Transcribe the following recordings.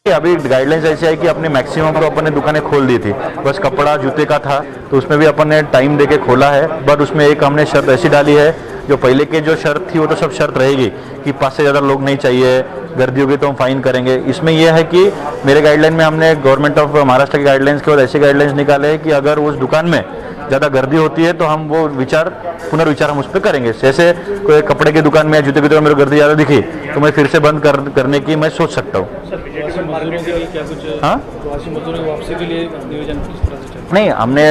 अभी गाइडलाइंस ऐसी है कि अपने मैक्सिमम तो अपन ने दुकानें खोल दी थी, बस कपड़ा जूते का था तो उसमें भी अपन ने टाइम देके खोला है। बट उसमें एक हमने शर्त ऐसी डाली है, जो पहले की जो शर्त थी वो तो सब शर्त रहेगी कि 5 से ज़्यादा लोग नहीं चाहिए, गर्दी होगी तो हम फाइन करेंगे। इसमें यह है कि मेरे गाइडलाइन में हमने गवर्नमेंट ऑफ महाराष्ट्र की गाइडलाइंस के बाद ऐसे गाइडलाइंस निकाले हैं कि अगर उस दुकान में ज़्यादा गर्दी होती है तो हम वो पुनर्विचार हम उस पर करेंगे। जैसे कोई कपड़े की दुकान में या जूते की दुकान में मेरे गर्दी ज़्यादा दिखी तो मैं फिर से बंद करने की मैं सोच सकता हूँ। हाँ वापसी के लिए नियोजन किस तरह से चल रहा है? नहीं, हमने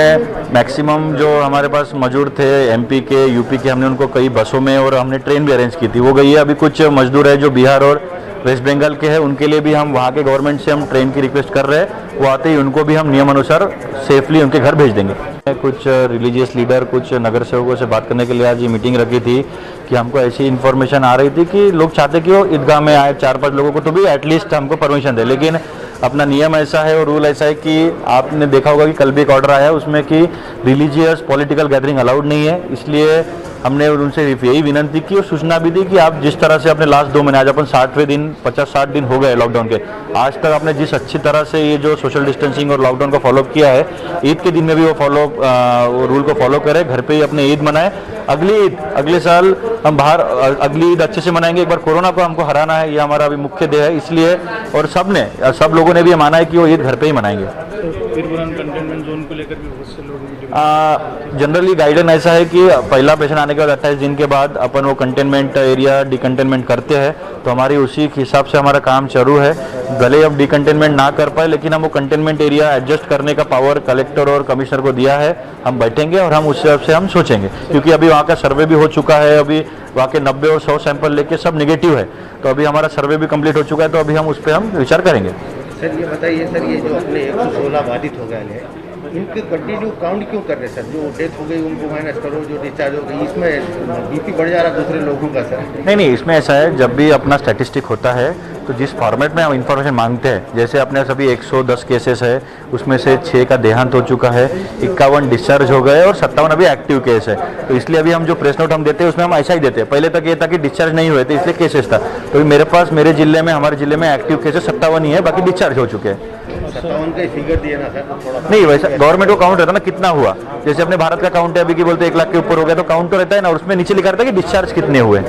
मैक्सिमम जो हमारे पास मजदूर थे एमपी के, यूपी के, हमने उनको कई बसों में और हमने ट्रेन भी अरेंज की थी, वो गई है। अभी कुछ मजदूर है जो बिहार और वेस्ट बंगाल के हैं, उनके लिए भी हम वहाँ के गवर्नमेंट से हम ट्रेन की रिक्वेस्ट कर रहे हैं। वो आते ही उनको भी हम नियम अनुसार सेफली उनके घर भेज देंगे। कुछ रिलीजियस लीडर, कुछ नगर सेवकों से बात करने के लिए आज ये मीटिंग रखी थी कि हमको ऐसी इन्फॉर्मेशन आ रही थी कि लोग चाहते कि वो ईदगाह में आए 4-5 लोगों को तो भी एटलीस्ट हमको परमिशन दे, लेकिन अपना नियम ऐसा है और रूल ऐसा है कि आपने देखा होगा कि कल भी एक ऑर्डर आया है उसमें कि रिलीजियस पॉलिटिकल गैदरिंग अलाउड नहीं है। इसलिए हमने उनसे यही विनंती की और सूचना भी दी कि आप जिस तरह से अपने लास्ट 2 महीने, आज अपन 60वें दिन, 50-60 दिन हो गए लॉकडाउन के, आज तक आपने जिस अच्छी तरह से ये जो सोशल डिस्टेंसिंग और लॉकडाउन को फॉलो किया है, ईद के दिन में भी वो रूल को फॉलो करें, घर पे ही अपने ईद मनाएं। अगली ईद अगले साल हम बाहर अगली ईद अच्छे से मनाएंगे। एक बार कोरोना को हमको हराना है, ये हमारा अभी मुख्य ध्येय है। इसलिए और सब लोगों ने भी माना है कि वो ईद घर पे ही मनाएंगे। कंटेनमेंट जोन को लेकर भी बहुत से लोग जनरली गाइडलाइन ऐसा है कि पहला पेशेंट आने के बाद 28 दिन के बाद अपन वो कंटेनमेंट एरिया डिकंटेनमेंट करते हैं, तो हमारी उसी हिसाब से हमारा काम चालू है। भले अब डिकंटेनमेंट ना कर पाए, लेकिन हम वो कंटेनमेंट एरिया एडजस्ट करने का पावर कलेक्टर और कमिश्नर को दिया है। हम बैठेंगे और हम उस हिसाब से हम सोचेंगे, क्योंकि अभी वहाँ का सर्वे भी हो चुका है। अभी वहाँ के 90 और 100 सैंपल लेके सब निगेटिव है, तो अभी हमारा सर्वे भी कंप्लीट हो चुका है, तो अभी हम उस पर हम विचार करेंगे। सर ये बताइए सर, ये जो अपने 116 बाधित हो गए हैं, इनके कंटिन्यू काउंट क्यों कर रहे सर? जो डेथ हो गई उनको माइनस करो, जो डिस्चार्ज हो गई, इसमें बीपी बढ़ जा रहा है दूसरे लोगों का सर। नहीं, इसमें ऐसा है, जब भी अपना स्टैटिस्टिक होता है तो जिस फॉर्मेट में हम इन्फॉर्मेशन मांगते हैं, जैसे अपने सभी 110 केसेस है, उसमें से 6 का देहांत हो चुका है, 51 डिस्चार्ज हो गए और 57 अभी एक्टिव केस है। तो इसलिए अभी हम जो प्रेस नोट हम देते हैं उसमें हम ऐसा ही देते हैं। पहले तक ये था कि डिस्चार्ज नहीं हुए थे इसलिए केसेस था, तो मेरे पास हमारे जिले में एक्टिव केसेस 57 ही है, बाकी डिस्चार्ज हो चुके हैं। 57 का फिगर दिए ना सर थोड़ा? नहीं, वैसा गवर्नमेंट को काउंट रहता ना कितना हुआ, जैसे अपने भारत का काउंट है अभी की बोलते 1 लाख के ऊपर हो गया तो काउंट तो रहता है ना, और उसमें नीचे लिखा रहता है कि डिस्चार्ज कितने हुए।